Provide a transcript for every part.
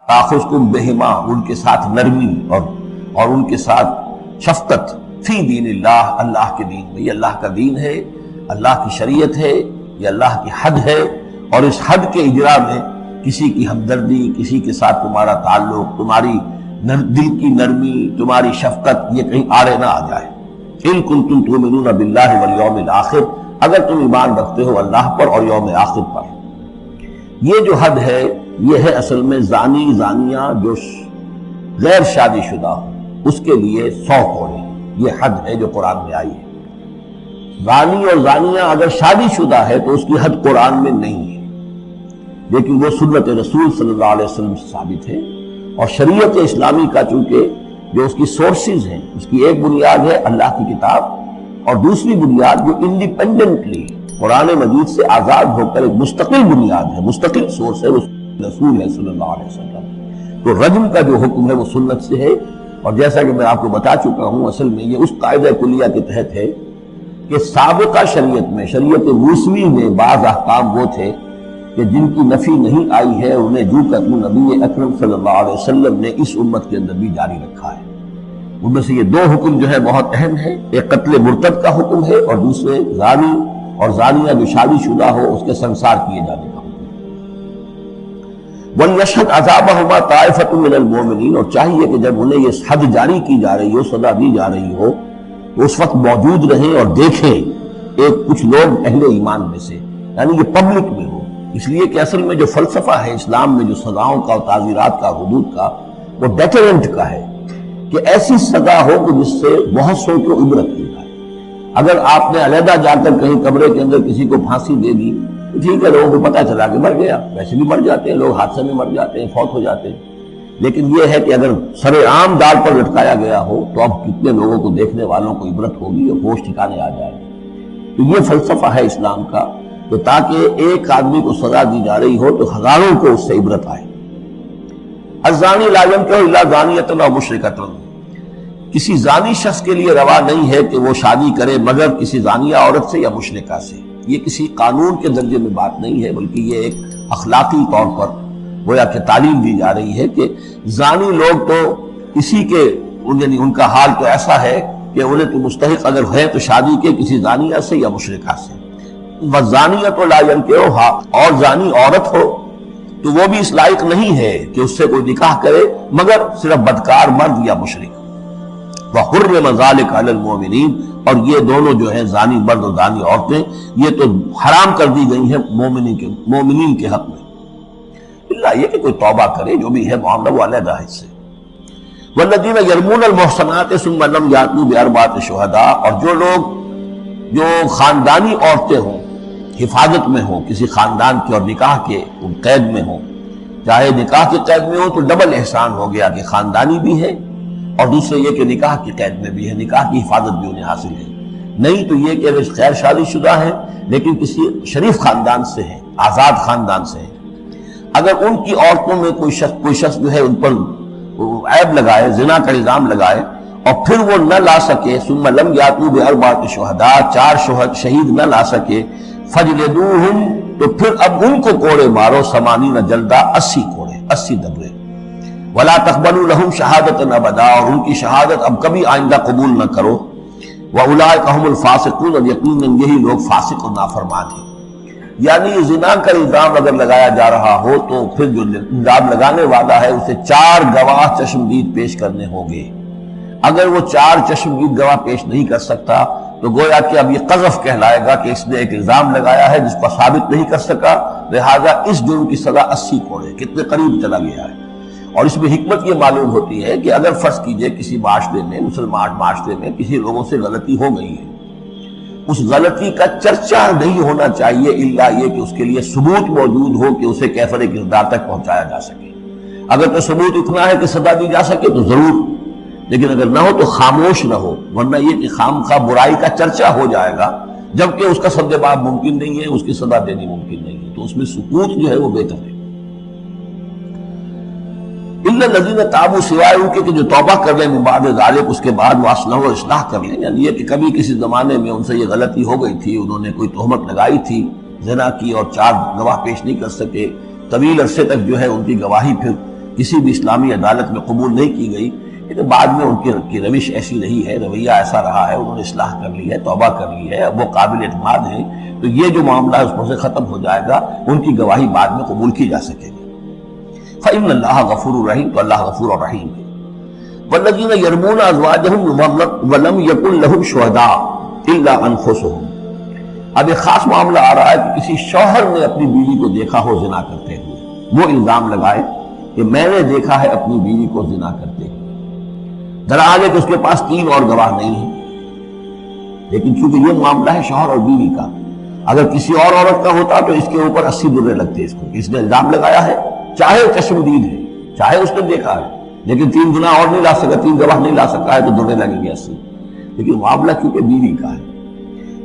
تاخذکم بہما، ان کے ساتھ نرمی اور ان کے ساتھ شفقت، فی دین اللہ، اللہ کے دین میں. یہ اللہ کا دین ہے، اللہ کی شریعت ہے، یہ اللہ کی حد ہے، اور اس حد کے اجرا میں کسی کی ہمدردی، کسی کے ساتھ تمہارا تعلق، تمہاری دل کی نرمی، تمہاری شفقت، یہ کہیں آڑے نہ آ جائے. ان کنتم تؤمنون باللہ والیوم الآخر، اگر تم ایمان رکھتے ہو اللہ پر اور یوم آخر پر. یہ جو حد ہے یہ ہے اصل میں زانی زانیہ جو غیر شادی شدہ ہو اس کے لیے 100 کوڑے، یہ حد ہے جو قرآن میں آئی ہے. زانی اور زانیہ اگر شادی شدہ ہے تو اس کی حد قرآن میں نہیں ہے، لیکن وہ سنت رسول صلی اللہ علیہ وسلم سے ثابت ہے. اور شریعت اسلامی کا چونکہ جو اس کی سورسز ہیں، اس کی ایک بنیاد ہے اللہ کی کتاب، اور دوسری بنیاد جو انڈیپینڈنٹلی قرآن مجید سے آزاد ہو کر ایک مستقل بنیاد ہے، مستقل سورس ہے، وہ رسول ہے صلی اللہ علیہ وسلم. تو رجم کا جو حکم ہے وہ سنت سے ہے. اور جیسا کہ میں آپ کو بتا چکا ہوں، اصل میں یہ اس قاعدہ کلیہ کے تحت ہے کہ سابقہ شریعت میں، شریعت موسوی میں بعض احکام وہ تھے کہ جن کی نفی نہیں آئی ہے، انہیں جو کہ نبی اکرم صلی اللہ علیہ وسلم نے اس امت کے اندر بھی جاری رکھا ہے. ان میں سے یہ 2 حکم جو ہے بہت اہم ہے. ایک قتل مرتد کا حکم ہے، اور دوسرے زانی اور زانیہ جو شادی شدہ ہو اس کے سنسار کیے جانے کا حکم. وَلْيَشْهَدْ عَذَابَهُمَا طَائِفَةٌ مِّنَ الْمُؤْمِنِينَ، اور چاہیے کہ جب انہیں یہ حد جاری کی جا رہی ہو، سزا دی جا رہی ہو، تو اس وقت موجود رہیں اور دیکھیں کچھ لوگ اہل ایمان میں سے، یعنی یہ پبلک میں ہو. اس لیے کہ اصل میں جو فلسفہ ہے اسلام میں، جو سزاؤں کا اور تعزیرات کا، حدود کا، وہ ڈیٹرنٹ کا ہے کہ ایسی سزا ہو کہ جس سے بہت سو کو عبرت مل جائے. اگر آپ نے علیحدہ جا کر کہیں کمرے کے اندر کسی کو پھانسی دے دی تو ٹھیک ہے، لوگوں کو پتہ چلا کہ مر گیا، ویسے بھی مر جاتے ہیں لوگ، حادثے میں مر جاتے ہیں، فوت ہو جاتے ہیں. لیکن یہ ہے کہ اگر سر عام ڈال پر لٹکایا گیا ہو تو اب کتنے لوگوں کو، دیکھنے والوں کو عبرت ہوگی اور ہوش ٹھکانے آ جائے گی. تو یہ فلسفہ ہے اسلام کا کہ تاکہ ایک آدمی کو سزا دی جا رہی ہو تو ہزاروں کو اس سے عبرت آئے. الزانی لا ينکح الا زانیۃ او مشرکۃ، کسی زانی شخص کے لیے روا نہیں ہے کہ وہ شادی کرے مگر کسی زانیہ عورت سے یا مشرکہ سے. یہ کسی قانون کے درجے میں بات نہیں ہے، بلکہ یہ ایک اخلاقی طور پر گویا کہ تعلیم دی جا رہی ہے کہ زانی لوگ تو اسی کے، یعنی ان کا حال تو ایسا ہے کہ انہیں تو مستحق اگر ہے تو شادی کے کسی زانیہ سے یا مشرکہ سے. وَالزَّانِيَةُ لَا يَنكِحُهَا، اور زانی عورت ہو تو وہ بھی اس لائق نہیں ہے کہ اس سے کوئی نکاح کرے مگر صرف بدکار مرد یا مشرک. وَحُرِّمَ ذَلِكَ عَلَى الْمُؤْمِنِينَ، اور یہ دونوں جو ہیں زانی مرد اور زانی عورتیں یہ تو حرام کر دی گئی ہیں مومنین کے حق میں، اللہ یہ کہ کوئی توبہ کرے، جو بھی ہے معاملہ وہ علیحدہ ہے اس سے. وَالَّذِينَ يَرْمُونَ الْمُحْصَنَاتِ ثُمَّ لَمْ يَأْتُوا بِأَرْبَعَةِ شُهَدَاءَ، اور جو لوگ جو خاندانی عورتیں ہوں، حفاظت میں ہوں کسی خاندان کے اور نکاح کے قید میں ہوں، چاہے نکاح کے قید میں ہوں تو ڈبل احسان ہو گیا کہ خاندانی بھی ہے اور دوسرے یہ کہ نکاح کی قید میں بھی ہے، نکاح کی حفاظت بھی انہیں حاصل ہے. نہیں تو یہ کہ اگر غیر شادی شدہ ہے لیکن کسی شریف خاندان سے ہے، آزاد خاندان سے ہے، اگر ان کی عورتوں میں کوئی شخص جو ہے ان پر عیب لگائے، زنا کا الزام لگائے اور پھر وہ نہ لا سکے، ثم لم یاتوا باربعۃ شہداء، 4 شہید نہ لا سکے، فجلدوہم، تو پھر اب ان کو کوڑے مارو، 80 جلدہ، 80 کوڑے، 80 دبرے. ولا تقبلوا لهم شہادة ابدا، اور ان کی شہادت اب کبھی آئندہ قبول نہ کرو. واولئک هم الفاسقون، اور یقیناً یہی لوگ فاسق اور نافرمان ہیں. یعنی زنا کا الزام اگر لگایا جا رہا ہو تو پھر جو الزام لگانے والا ہے اسے 4 گواہ چشمدید پیش کرنے ہوں گے. اگر وہ 4 چشمدید گواہ پیش نہیں کر سکتا تو گویا کہ اب یہ قذف کہلائے گا کہ اس نے ایک الزام لگایا ہے جس کو ثابت نہیں کر سکا، لہذا اس جرم کی سزا 80 کوڑے، کتنے قریب چلا گیا ہے. اور اس میں حکمت یہ معلوم ہوتی ہے کہ اگر فرض کیجئے کسی معاشرے میں، مسلمان معاشرے میں کسی لوگوں سے غلطی ہو گئی ہے، اس غلطی کا چرچا نہیں ہونا چاہیے الا یہ کہ اس کے لیے ثبوت موجود ہو کہ اسے کیفر کردار تک پہنچایا جا سکے. اگر تو ثبوت اتنا ہے کہ سزا دی جا سکے تو ضرور، لیکن اگر نہ ہو تو خاموش نہ ہو، ورنہ یہ کہ خام خواہ برائی کا چرچا ہو جائے گا جبکہ اس کا سد باب ممکن نہیں ہے، اس کی سزا دینی ممکن نہیں ہے. تو اس میں سکوت جو ہے وہ بہتر ہے. الا الذین تابوا، سوائے ان کے کہ جو توبہ کر لیں من بعد ذلک، اس کے بعد وہ اصلاح و اصلاح کر لیں. یعنی یہ کہ کبھی کسی زمانے میں ان سے یہ غلطی ہو گئی تھی، انہوں نے کوئی تہمت لگائی تھی زنا کی اور 4 گواہ پیش نہیں کر سکے، طویل عرصے تک جو ہے ان کی گواہی پھر کسی بھی اسلامی عدالت میں قبول نہیں کی گئی، لیکن بعد میں ان کی روش ایسی رہی ہے، رویہ ایسا رہا ہے، انہوں نے اصلاح کر لی ہے، توبہ کر لی ہے، اب وہ قابل اعتماد ہیں، تو یہ جو معاملہ ہے اس پر سے ختم ہو جائے گا، ان کی گواہی بعد میں قبول کی جا سکے گی۔ فإن اللہ غفور الرحیم، تو اللہ غفور الرحیم ہے۔ والذین یرمون ازواجہم ولم یکن لہم شہداء الا انفسہم، اب ایک خاص معاملہ آ رہا ہے کہ کسی شوہر نے اپنی بیوی کو دیکھا ہو زنا کرتے ہوئے، وہ الزام لگائے کہ میں نے دیکھا ہے اپنی بیوی کو زنا کرتے ہوئے، دراصل ہے کہ اس کے پاس 3 اور گواہ نہیں ہیں، لیکن چونکہ یہ معاملہ ہے شوہر اور بیوی کا، اگر کسی اور عورت کا ہوتا تو اس کے اوپر 80 درے لگتے اس کو، اس نے الزام لگایا ہے، چاہے چشمدید ہے، چاہے اس نے دیکھا ہے، لیکن 3 گنا اور نہیں لا سکا، 3 گواہ نہیں لا سکا ہے تو درے لگیں گے 80۔ لیکن معاملہ کیونکہ بیوی کا ہے،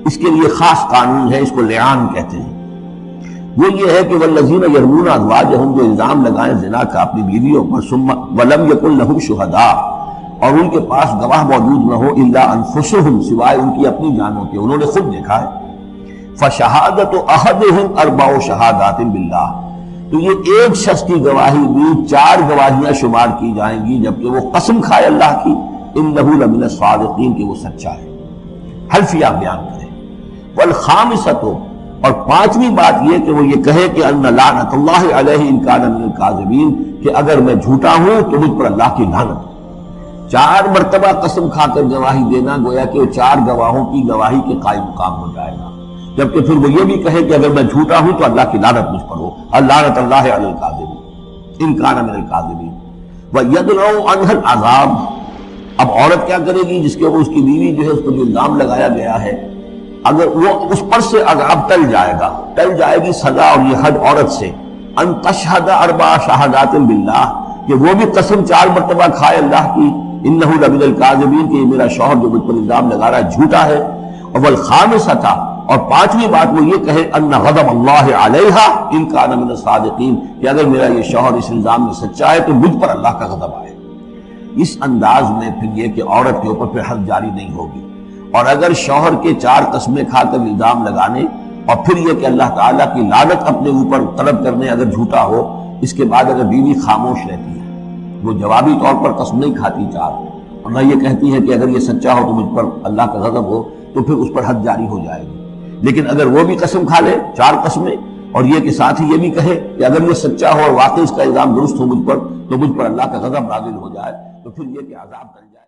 اس کے لیے خاص قانون ہے، اس کو لعان کہتے ہیں۔ وہ یہ ہے کہ والذین یرمون ازواجہم، جو الزام لگائیں زنا کا اپنی بیویوں پر، ثم ولم یکن لہم شہداء، اور ان کے پاس گواہ موجود نہ ہو، الا انفسہم، سوائے ان کی اپنی جانوں کے، انہوں نے خود دیکھا ہے، فشہادۃ احدہم 4 شہادات باللہ، تو یہ ایک شخص کی گواہی بھی 4 گواہیاں شمار کی جائیں گی، جبکہ وہ قسم کھائے اللہ کی، انہ لمن الصادقین، کہ وہ سچا ہے، حلفیہ بیان کرے۔ والخامسۃ، اور 5ویں بات یہ کہ وہ یہ کہے کہ ان لعنت اللہ علیہ ان کان من الکاذبین، کہ اگر میں جھوٹا ہوں تو مجھ پر اللہ کی لعنت۔ 4 مرتبہ قسم کھا کر گواہی دینا گویا کہ وہ 4 گواہوں کی گواہی کے قائم مقام ہو جائے گا، جبکہ پھر وہ یہ بھی کہے کہ اگر میں جھوٹا ہوں تو اللہ کی لعنت مجھ پر ہو، لعنت اللہ علی الکاذبین ان کان من الکاذبین۔ وَيَدْرَوْ عَنْهَا الْعَذَابَ، اب عورت کیا کرے گی جس کے اوپر اس کی بیوی جو ہے اس کو جو الزام لگایا گیا ہے، اگر وہ اس پر سے عذاب ٹل جائے گا، ٹل جائے گی سزا اور یہ حد عورت سے، ان تشہد 4 شہادات باللہ، کہ وہ بھی قسم 4 مرتبہ کھائے اللہ کی، انہ لمن الکاذبین، کہ یہ میرا شوہر جو مجھ پر الزام لگا رہا ہے جھوٹا ہے، اور والخامسۃ، اور 5ویں بات وہ یہ کہے ان غضب اللہ علیہا ان کان من الصادقین، کہ اگر میرا یہ شوہر اس الزام میں سچا ہے تو مجھ پر اللہ کا غضب آئے۔ اس انداز میں پھر یہ کہ عورت کے اوپر پھر حد جاری نہیں ہوگی، اور اگر شوہر کے 4 قسمیں کھا کر الزام لگانے اور پھر یہ کہ اللہ تعالیٰ کی لعنت اپنے اوپر طلب کرنے اگر جھوٹا ہو، اس کے بعد اگر بیوی خاموش رہتی ہے، وہ جوابی طور پر قسم نہیں کھاتی 4، اور نہ یہ کہتی ہے کہ اگر یہ سچا ہو تو مجھ پر اللہ کا غضب ہو، تو پھر اس پر حد جاری ہو جائے گی۔ لیکن اگر وہ بھی قسم کھا لے 4 قسمیں، اور یہ کہ ساتھ ہی یہ بھی کہے کہ اگر یہ سچا ہو اور واقعی اس کا الزام درست ہو مجھ پر، تو مجھ پر اللہ کا غضب نازل ہو جائے، تو پھر یہ کہ عذاب ٹل جائے۔